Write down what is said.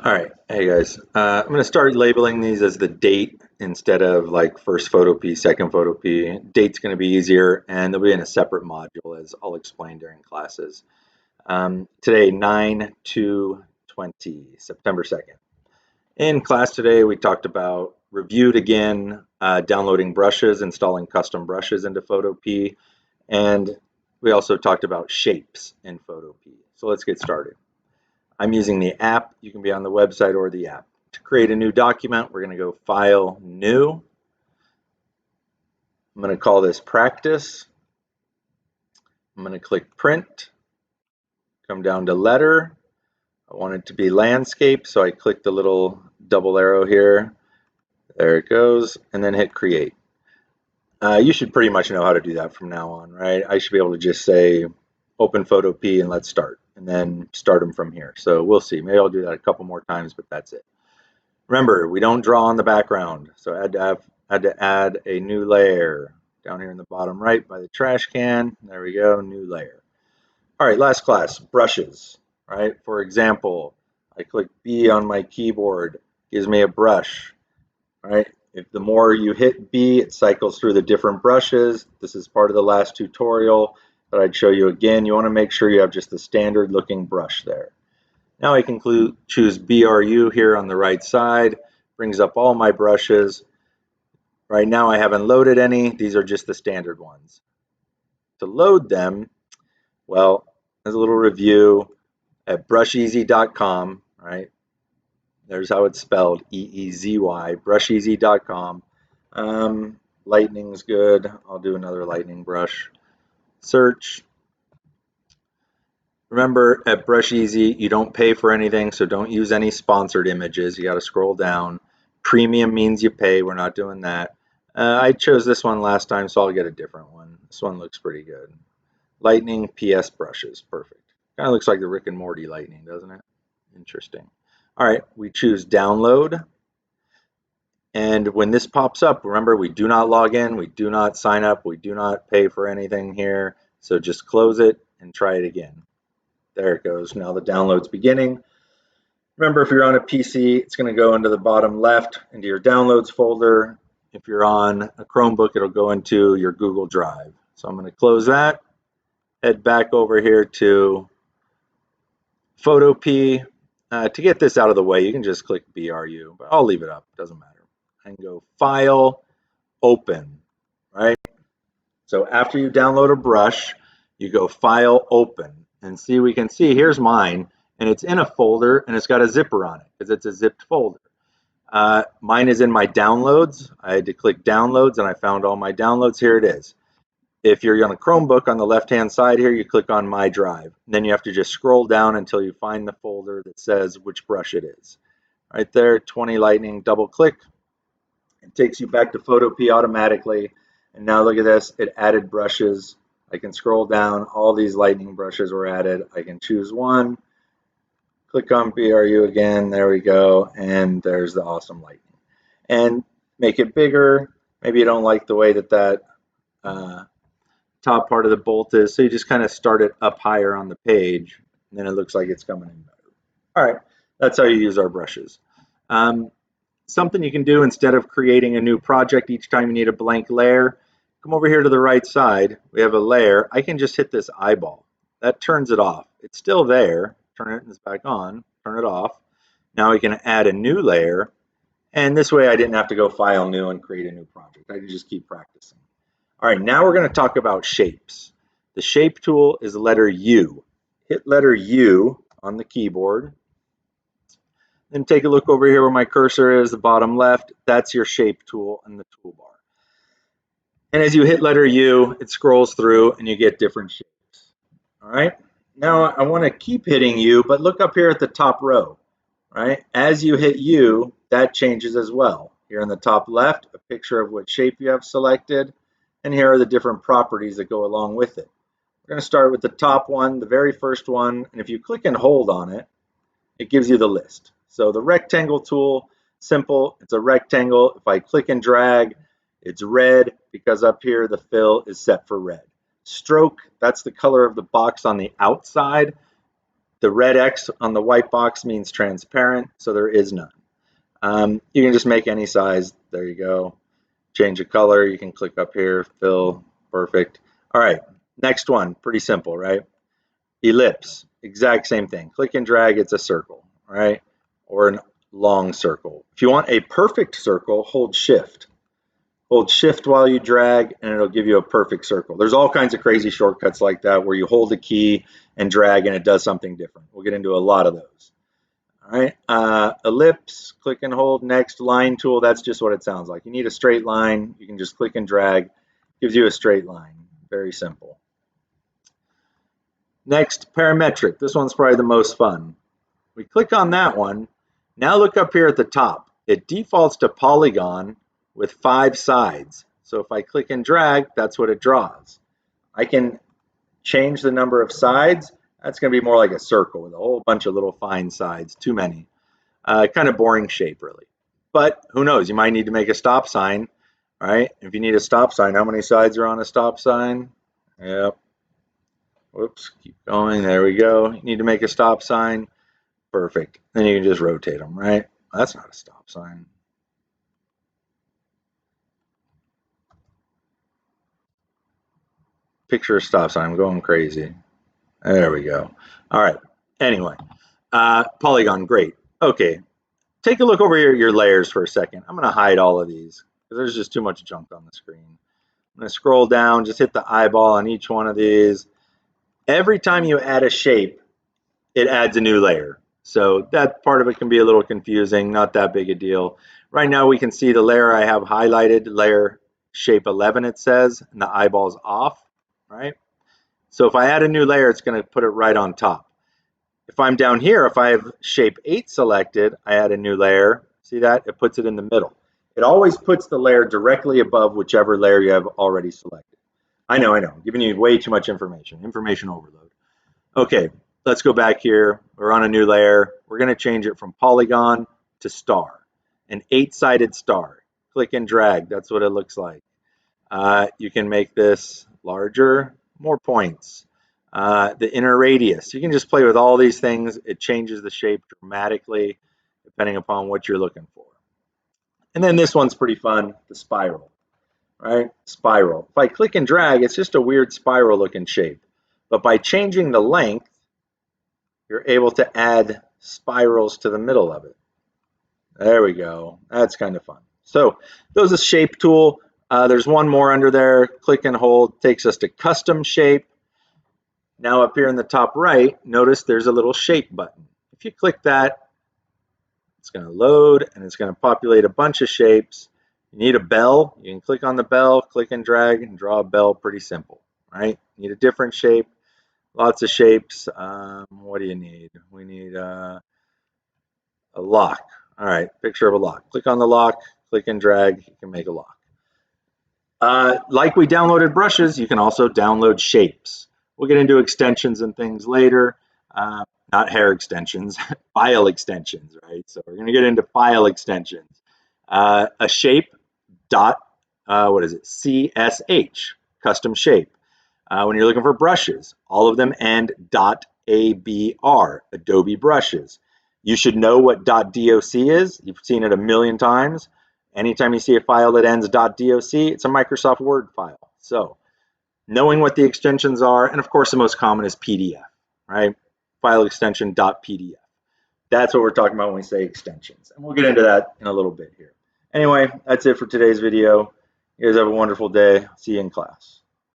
All right, hey guys. I'm going to start labeling these as the date instead of like first photo P, second photo P. Date's going to be easier and they'll be in a separate module as I'll explain during classes. Today, 9/2/20, September 2nd. In class today, we talked about reviewed again, downloading brushes, installing custom brushes into Photo P, and we also talked about shapes in Photo P. So let's get started. I'm using the app. You can be on the website or the app. To create a new document, we're going to go File, New. I'm going to call this Practice. I'm going to click Print, come down to Letter. I want it to be Landscape, so I click the little double arrow here. There it goes, and then hit Create. You should pretty much know how to do that from now on, right? I should be able to just say Open Photo P and let's start, and then start them from here. So we'll see. Maybe I'll do that a couple more times, but that's it. Remember, we don't draw on the background, so I had to add a new layer down here in the bottom right by the trash can. There we go, new layer. All right, last class, brushes, right? For example, I click B on my keyboard, gives me a brush, right? If the more you hit B, it cycles through the different brushes. This is part of the last tutorial that I'd show you again. You want to make sure you have just the standard looking brush there. Now I can choose BRU here on the right side, brings up all my brushes. Right now I haven't loaded any, these are just the standard ones. To load them, well, there's a little review at brusheezy.com, right? There's how it's spelled, E-E-Z-Y, brusheezy.com. Lightning's good, I'll do another lightning brush. Search. Remember, at Brush Easy, you don't pay for anything, so don't use any sponsored images. You got to scroll down. Premium means you pay. We're not doing that. I chose this one last time, so I'll get a different one. This one looks pretty good. Lightning PS brushes. Perfect. Kind of looks like the Rick and Morty lightning, doesn't it? Interesting. All right, we choose download. And when this pops up, remember, we do not log in. We do not sign up. We do not pay for anything here. So just close it and try it again. There it goes. Now the download's beginning. Remember, if you're on a PC, it's going to go into the bottom left into your downloads folder. If you're on a Chromebook, it'll go into your Google Drive. So I'm going to close that, head back over here to Photopea. To get this out of the way, you can just click BRU, but I'll leave it up. Doesn't matter. I can go File, Open, right? So after you download a brush, you go File, Open, and see, we can see here's mine, and it's in a folder, and it's got a zipper on it because it's a zipped folder. Mine is in my downloads. I had to click downloads, and I found all my downloads. Here it is. If you're on a Chromebook, on the left-hand side here, you click on My Drive. Then you have to just scroll down until you find the folder that says which brush it is. Right there, 20 Lightning, double click. It takes you back to Photopea automatically. And now look at this, it added brushes. I can scroll down, all these lightning brushes were added. I can choose one, click on BRU again, there we go, and there's the awesome lightning. And make it bigger. Maybe you don't like the way that top part of the bolt is, so you just kind of start it up higher on the page, and then it looks like it's coming in better. All right, that's how you use our brushes. Something you can do instead of creating a new project each time you need a blank layer, come over here to the right side. We have a layer. I can just hit this eyeball. That turns it off. It's still there. Turn it back on. Turn it off. Now we can add a new layer. And this way I didn't have to go File, New, and create a new project. I can just keep practicing. All right, now we're going to talk about shapes. The shape tool is letter U. Hit letter U on the keyboard. Then take a look over here where my cursor is, the bottom left. That's your shape tool in the toolbar. And as you hit letter U, it scrolls through and you get different shapes. All right. Now I want to keep hitting U, but look up here at the top row. Right. As you hit U, that changes as well. Here in the top left, a picture of what shape you have selected. And here are the different properties that go along with it. We're going to start with the top one, the very first one. And if you click and hold on it, it gives you the list. So the rectangle tool, simple, it's a rectangle. If I click and drag, it's red because up here the fill is set for red. Stroke, that's the color of the box on the outside. The red X on the white box means transparent, so there is none. You can just make any size. There you go. Change the color. You can click up here, fill, perfect. All right, next one, pretty simple, right? Ellipse, exact same thing. Click and drag, it's a circle, right? Or a long circle. If you want a perfect circle, hold shift. Hold shift while you drag and it'll give you a perfect circle. There's all kinds of crazy shortcuts like that where you hold a key and drag and it does something different. We'll get into a lot of those. All right, ellipse, click and hold. Next, line tool, that's just what it sounds like. You need a straight line, you can just click and drag, gives you a straight line. Very simple. Next, parametric. This one's probably the most fun. We click on that one. Now look up here at the top. It defaults to polygon with 5 sides. So if I click and drag, that's what it draws. I can change the number of sides. That's going to be more like a circle with a whole bunch of little fine sides, too many. Kind of boring shape, really. But who knows? You might need to make a stop sign, right? If you need a stop sign, how many sides are on a stop sign? Yep. Whoops, keep going. There we go. You need to make a stop sign. Perfect. Then you can just rotate them, right? That's not a stop sign. Picture a stop sign. I'm going crazy. There we go. All right. Anyway, polygon, great. Okay. Take a look over here at your layers for a second. I'm going to hide all of these because there's just too much junk on the screen. I'm going to scroll down, just hit the eyeball on each one of these. Every time you add a shape, it adds a new layer. So that part of it can be a little confusing, not that big a deal. Right now we can see the layer I have highlighted, layer shape 11 it says, and the eyeball's off, right? So if I add a new layer, it's going to put it right on top. If I'm down here, if I have shape 8 selected, I add a new layer. See that? It puts it in the middle. It always puts the layer directly above whichever layer you have already selected. I know, I'm giving you way too much information. Information overload. Okay, let's go back here. We're on a new layer. We're going to change it from polygon to star, an 8-sided star. Click and drag. That's what it looks like. You can make this larger, more points. The inner radius. You can just play with all these things. It changes the shape dramatically depending upon what you're looking for. And then this one's pretty fun, the spiral, right? Spiral. If I click and drag, it's just a weird spiral looking shape. But by changing the length, you're able to add spirals to the middle of it. There we go. That's kind of fun. So those is shape tool. There's one more under there. Click and hold takes us to custom shape. Now up here in the top right, notice there's a little shape button. If you click that, it's going to load and it's going to populate a bunch of shapes. You need a bell. You can click on the bell, click and drag, and draw a bell. Pretty simple, right? You need a different shape. Lots of shapes. What do you need? We need a lock. All right, picture of a lock. Click on the lock, click and drag. You can make a lock. Like we downloaded brushes, you can also download shapes. We'll get into extensions and things later. Not hair extensions, file extensions, right? So we're going to get into file extensions. A shape dot, what is it? CSH, custom shape. When you're looking for brushes, all of them end .abr, Adobe brushes. You should know what .doc is. You've seen it a million times. Anytime you see a file that ends .doc, it's a Microsoft Word file. So knowing what the extensions are, and of course the most common is PDF, right? File extension .pdf. That's what we're talking about when we say extensions. And we'll get into that in a little bit here. Anyway, that's it for today's video. You guys have a wonderful day. See you in class.